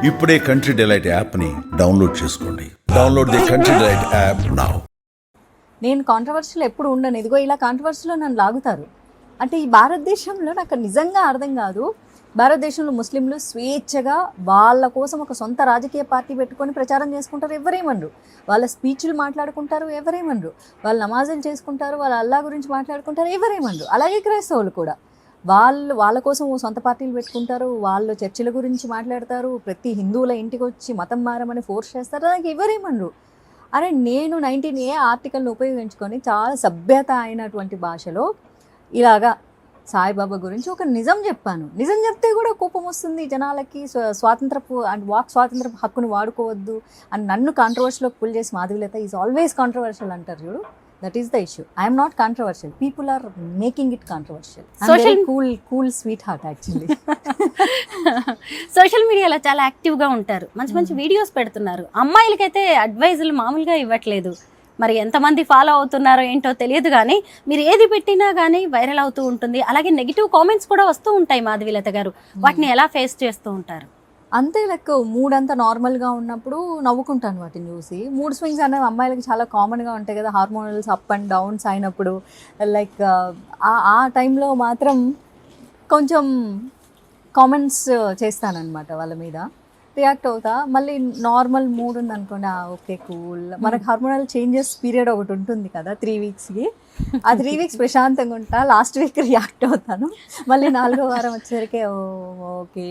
ఇప్పుడే country delight యాప్ని download చేసుకోండి. Download the country delight app now. నేను కాంట్రవర్షియల్ ఎప్పుడు ఉండను. ఇదిగో ఇలా కాంట్రవర్షియల్లో నన్ను లాగుతారు. అంటే ఈ భారతదేశంలో నాకు నిజంగా అర్థం కాదు. భారతదేశంలో ముస్లింలు స్వేచ్ఛగా వాళ్ళ కోసం ఒక సొంత రాజకీయ పార్టీ పెట్టుకొని ప్రచారం చేసుకుంటారు, ఎవరేమనరు. వాళ్ళ స్పీచ్లు మాట్లాడుకుంటారు, ఎవరేమనరు. వాళ్ళు నమాజులు చేసుకుంటారు, వాళ్ళ అల్లా గురించి మాట్లాడుకుంటారు, ఎవరేమనరు. అలాగే క్రైస్తవులు కూడా వాళ్ళ కోసం సొంత పార్టీలు పెట్టుకుంటారు, వాళ్ళు చర్చిల గురించి మాట్లాడతారు, ప్రతి హిందువుల ఇంటికి వచ్చి మతం మారమని ఫోర్స్ చేస్తారు, నాకు ఎవరేమనరు. అరే నేను 19A ఆర్టికల్ని ఉపయోగించుకొని చాలా సభ్యత అయినటువంటి భాషలో ఇలాగా సాయిబాబా గురించి ఒక నిజం చెప్పాను. నిజం చెప్తే కూడా కోపం వస్తుంది జనాలకి. స్వాతంత్రపు అండ్ వాక్ స్వాతంత్రపు హక్కును వాడుకోవద్దు అని నన్ను కాంట్రవర్షియల్లోకి పుల్ చేసి మాధవిలత ఈజ్ ఆల్వేస్ కాంట్రవర్షియల్ అంటారు చూడు. That is the issue. I'm not controversial, people are making it controversial. Social cool sweet heart actually. Social మీడియాలో చాలా యాక్టివ్గా ఉంటారు, మంచి మంచి వీడియోస్ పెడుతున్నారు. అమ్మాయిలకైతే అడ్వైజులు మామూలుగా ఇవ్వట్లేదు. మరి ఎంతమంది ఫాలో అవుతున్నారో ఏంటో తెలియదు, కానీ మీరు ఏది పెట్టినా కానీ వైరల్ అవుతూ ఉంటుంది. అలాగే నెగిటివ్ కామెంట్స్ కూడా వస్తూ ఉంటాయి. మాధవిలత గారు వాటిని ఎలా ఫేస్ చేస్తూ ఉంటారు? అంతే, లైక్ మూడ్ అంతా నార్మల్గా ఉన్నప్పుడు నవ్వుకుంటాను వాటిని చూసి. మూడ్ స్వింగ్స్ అనేవి అమ్మాయిలకి చాలా కామన్గా ఉంటాయి కదా, హార్మోనల్స్ అప్ అండ్ డౌన్స్ అయినప్పుడు. లైక్ ఆ టైంలో మాత్రం కొంచెం కామెంట్స్ చేస్తానన్నమాట, వాళ్ళ మీద రియాక్ట్ అవుతా. మళ్ళీ నార్మల్ మూడ్ ఉంది అనుకోండి, ఓకే కూల్. మనకు హార్మోనల్ చేంజెస్ పీరియడ్ ఒకటి ఉంటుంది కదా 3 వీక్స్కి. ఆ 3 వీక్స్ ప్రశాంతంగా ఉంటా, లాస్ట్ వీక్ రియాక్ట్ అవుతాను. మళ్ళీ 4వ వారం వచ్చేసరికి ఓకే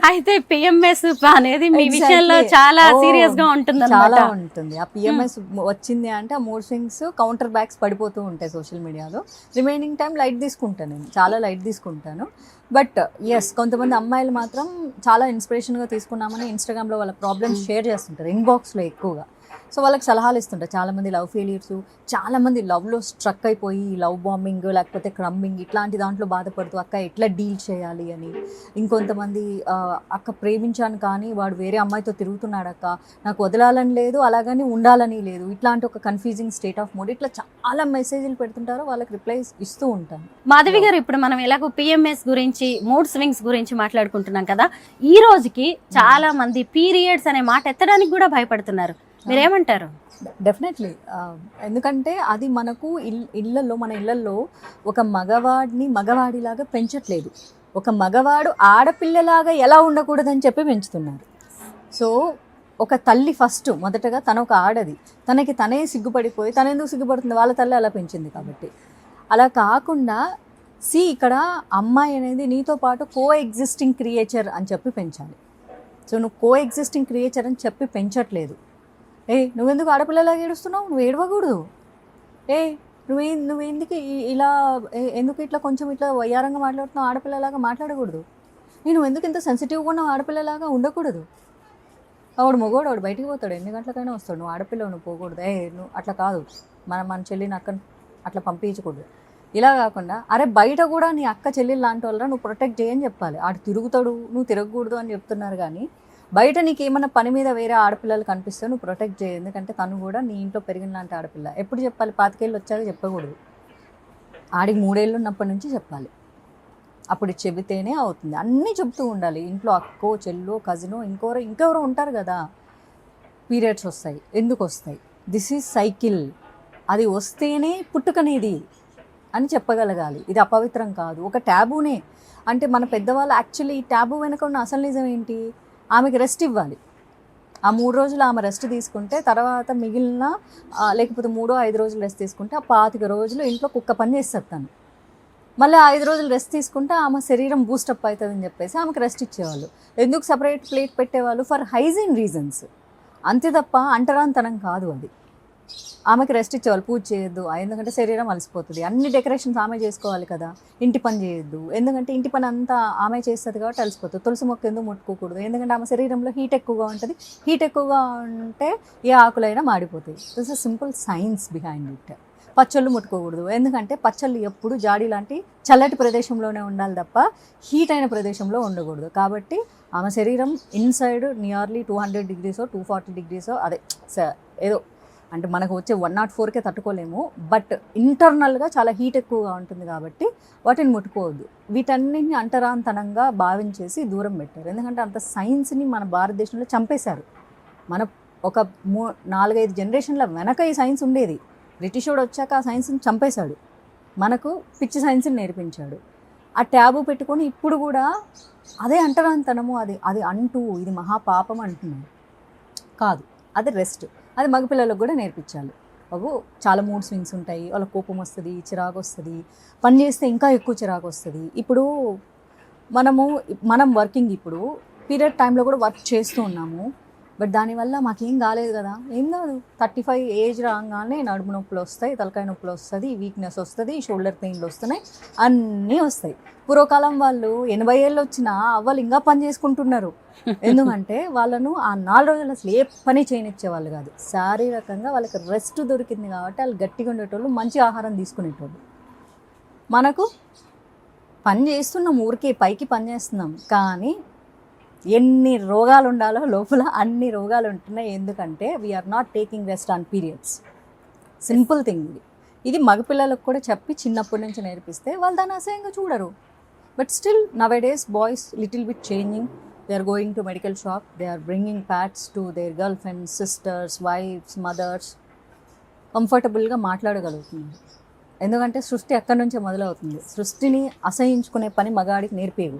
అయితే పిఎంఎస్ అనేది మీ విషయంలో చాలా సీరియస్ గా ఉంటుంది. చాలా ఉంటుంది. ఆ పిఎంఎస్ వచ్చింది అంటే ఆ మూడ్ స్వింగ్స్ కౌంటర్ బ్యాక్స్ పడిపోతూ ఉంటాయి సోషల్ మీడియాలో. రిమైనింగ్ టైం లైట్ తీసుకుంటాను, నేను చాలా లైట్ తీసుకుంటాను. బట్ ఎస్, కొంతమంది అమ్మాయిలు మాత్రం చాలా ఇన్స్పిరేషన్గా తీసుకున్నామని ఇన్స్టాగ్రామ్లో వాళ్ళ ప్రాబ్లమ్స్ షేర్ చేస్తుంటారు, ఇన్బాక్స్లో ఎక్కువగా. సో వాళ్ళకి సలహాలు ఇస్తుంటారు. చాలామంది లవ్ ఫెయిల్యూర్స్, చాలామంది లవ్లో స్ట్రక్ అయిపోయి లవ్ బాంబింగ్ లేకపోతే క్రమ్మింగ్ ఇట్లాంటి దాంట్లో బాధపడుతూ అక్క ఎట్లా డీల్ చేయాలి అని. ఇంకొంతమంది అక్క ప్రేమించాను కానీ వాడు వేరే అమ్మాయితో తిరుగుతున్నాడు అక్క, నాకు వదలాలని లేదు అలాగని ఉండాలని లేదు, ఇట్లాంటి ఒక కన్ఫ్యూజింగ్ స్టేట్ ఆఫ్ మూడ్. ఇట్లా చాలా మెసేజ్లు పెడుతుంటారో వాళ్ళకి రిప్లైస్ ఇస్తూ ఉంటాను. మాధవి గారు, ఇప్పుడు మనం ఎలాగో పిఎంఎస్ గురించి మూడ్ స్వింగ్స్ గురించి మాట్లాడుకుంటున్నాం కదా, ఈ రోజుకి చాలా మంది పీరియడ్స్ అనే మాట ఎత్తడానికి కూడా భయపడుతున్నారు. మీరేమంటారు? డెఫినెట్లీ. ఎందుకంటే అది మనకు మన ఇళ్ళల్లో ఒక మగవాడిని మగవాడిలాగా పెంచట్లేదు, ఒక మగవాడు ఆడపిల్లలాగా ఎలా ఉండకూడదని చెప్పి పెంచుతున్నారు. సో ఒక తల్లి ఫస్ట్ మొదటగా తను ఒక ఆడది, తనకి తనే సిగ్గుపడిపోయి తను ఎందుకు సిగ్గుపడుతుంది, వాళ్ళ తల్లి అలా పెంచింది కాబట్టి. అలా కాకుండా ఇక్కడ అమ్మాయి అనేది నీతో పాటు కో ఎగ్జిస్టింగ్ క్రియేచర్ అని చెప్పి పెంచాలి. సో నువ్వు కో ఎగ్జిస్టింగ్ క్రియేచర్ అని చెప్పి పెంచట్లేదు. నువ్వెందుకు ఆడపిల్లలాగా ఏడుస్తున్నావు, నువ్వు ఏడవకూడదు. నువ్వెందుకు ఇలా ఎందుకు ఇట్లా కొంచెం ఇట్లా వయ్యారంగా మాట్లాడుతున్నావు, ఆడపిల్లలాగా మాట్లాడకూడదు. నువ్వు ఎందుకు ఇంత సెన్సిటివ్గా ఉన్నావు, ఆడపిల్లలాగా ఉండకూడదు. వాడు మొగోడు, వాడు బయటికి పోతాడు, ఎన్ని గంటలకైనా వస్తాడు, నువ్వు ఆడపిల్లవు, నువ్వు పోకూడదు. నువ్వు అట్లా కాదు, మన చెల్లిని అక్కని అట్లా పంపించకూడదు. ఇలా కాకుండా అరే బయట కూడా నీ అక్క చెల్లెలు లాంటి వాళ్ళ నువ్వు ప్రొటెక్ట్ చేయని చెప్పాలి. ఆడు తిరుగుతాడు నువ్వు తిరగకూడదు అని చెప్తున్నారు, కానీ బయట నీకు ఏమన్నా పని మీద వేరే ఆడపిల్లలు కనిపిస్తే నువ్వు ప్రొటెక్ట్ చేయి. ఎందుకంటే తను కూడా నీ ఇంట్లో పెరిగిన లాంటి ఆడపిల్ల. ఎప్పుడు చెప్పాలి? 25 ఏళ్ళు వచ్చాక చెప్పకూడదు, ఆడికి 3 ఏళ్ళు ఉన్నప్పటి నుంచి చెప్పాలి. అప్పుడు చెబితేనే అవుతుంది. అన్నీ చెప్తూ ఉండాలి. ఇంట్లో అక్కో చెల్లో కజినో ఇంకెవరో ఉంటారు కదా, పీరియడ్స్ వస్తాయి, ఎందుకు వస్తాయి, దిస్ ఈజ్ సైకిల్, అది వస్తేనే పుట్టుకనేది అని చెప్పగలగాలి. ఇది అపవిత్రం కాదు, ఒక ట్యాబూనే. అంటే మన పెద్దవాళ్ళు యాక్చువల్లీ ఈ ట్యాబూ వెనక ఉన్న అసలు నిజం ఏంటి, ఆమెకి రెస్ట్ ఇవ్వాలి. ఆ 3 రోజులు ఆమె రెస్ట్ తీసుకుంటే తర్వాత మిగిలిన లేకపోతే 3-5 రోజులు రెస్ట్ తీసుకుంటే ఆ 25 రోజులు ఇంట్లో కుక్క పని చేస్తారు తను. మళ్ళీ 5 రోజులు రెస్ట్ తీసుకుంటే ఆమె శరీరం బూస్టప్ అవుతుందని చెప్పేసి ఆమెకు రెస్ట్ ఇచ్చేవాళ్ళు. ఎందుకు సపరేట్ ప్లేట్ పెట్టేవాళ్ళు? ఫర్ హైజీన్ రీజన్స్, అంతే తప్ప అంటరాంతనం కాదు. అది ఆమెకి రెస్ట్ ఇచ్చేవాళ్ళు. పూజ చేయొద్దు ఎందుకంటే శరీరం అలసిపోతుంది, అన్ని డెకరేషన్స్ ఆమె చేసుకోవాలి కదా, ఇంటి పని చేయొద్దు ఎందుకంటే ఇంటి పని అంతా ఆమె చేస్తుంది కాబట్టి అలసిపోతుంది. తులసి మొక్క ఎందుకు ముట్టుకోకూడదు ఎందుకంటే ఆమె శరీరంలో హీట్ ఎక్కువగా ఉంటుంది, హీట్ ఎక్కువగా ఉంటే ఏ ఆకులైనా మాడిపోతాయి. This is simple science behind it. పచ్చళ్ళు ముట్టుకోకూడదు ఎందుకంటే పచ్చళ్ళు ఎప్పుడు జాడీ లాంటి చల్లటి ప్రదేశంలోనే ఉండాలి తప్ప హీట్ అయిన ప్రదేశంలో ఉండకూడదు. కాబట్టి ఆమె శరీరం ఇన్సైడ్ నియర్లీ 200 degrees 240 degrees అదే ఏదో అంటే మనకు వచ్చే 104కే తట్టుకోలేము, బట్ ఇంటర్నల్గా చాలా హీట్ ఎక్కువగా ఉంటుంది కాబట్టి వాటిని ముట్టుకోవద్దు. వీటన్నిటిని అంటరాంతనంగా భావించేసి దూరం పెట్టారు. ఎందుకంటే అంత సైన్స్ని మన భారతదేశంలో చంపేశారు. మన ఒక 4-5 జనరేషన్ల వెనక ఈ సైన్స్ ఉండేది. బ్రిటిష్ వాడు వచ్చాక ఆ సైన్స్ని చంపేశాడు, మనకు పిచ్చి సైన్స్ని నేర్పించాడు. ఆ ట్యాబు పెట్టుకొని ఇప్పుడు కూడా అదే అంటరాంతనము, అది అంటూ ఇది మహాపాపం అంటున్నాడు. కాదు, అది రెస్ట్. అది మగపిల్లలకు కూడా నేర్పించాలి. బాబు చాలా మూడ్ స్వింగ్స్ ఉంటాయి, వాళ్ళ కోపం వస్తుంది, చిరాకు వస్తుంది, పని చేస్తే ఇంకా ఎక్కువ చిరాకు వస్తుంది. ఇప్పుడు మనం వర్కింగ్ ఇప్పుడు పీరియడ్ టైంలో కూడా వర్క్ చేస్తూ ఉన్నాము, బట్ దానివల్ల మాకేం కాలేదు కదా. ఏం కాదు, 35 ఏజ్ రాగానే నడుము నొప్పులు వస్తాయి, తలకాయ నొప్పులు వస్తుంది, వీక్నెస్ వస్తుంది, షోల్డర్ పెయిన్లు వస్తున్నాయి, అన్నీ వస్తాయి. పూర్వకాలం వాళ్ళు 80 ఏళ్ళు వచ్చినా అవ్వలు ఇంకా పని చేసుకుంటున్నారు. ఎందుకంటే వాళ్ళను ఆ 4 రోజులు అసలు ఏ పని చేయనిచ్చేవాళ్ళు కాదు. శారీరకంగా వాళ్ళకి రెస్ట్ దొరికింది కాబట్టి వాళ్ళు గట్టిగా ఉండేటోళ్ళు, మంచి ఆహారం తీసుకునేటోళ్ళు. మనకు పని చేస్తున్నాం, ఊరికే పైకి పని చేస్తున్నాం, కానీ ఎన్ని రోగాలు ఉండాలో లోపల అన్ని రోగాలు ఉంటున్నాయి. ఎందుకంటే we're not taking rest on periods. Simple thing ఇది మగపిల్లలకు కూడా చెప్పి చిన్నప్పటి నుంచి నేర్పిస్తే వాళ్ళు దాన్ని అసహ్యంగా చూడరు. But still nowadays boys little bit changing. They are going to medical shop, they are bringing pads to their girl friends, sisters, wifes, mothers. కంఫర్టబుల్గా మాట్లాడగలుగుతున్నారు. ఎందుకంటే సృష్టి ఎక్కడి నుంచే మొదలవుతుంది. సృష్టిని అసహించుకునే పని మగాడికి నేర్పేవు.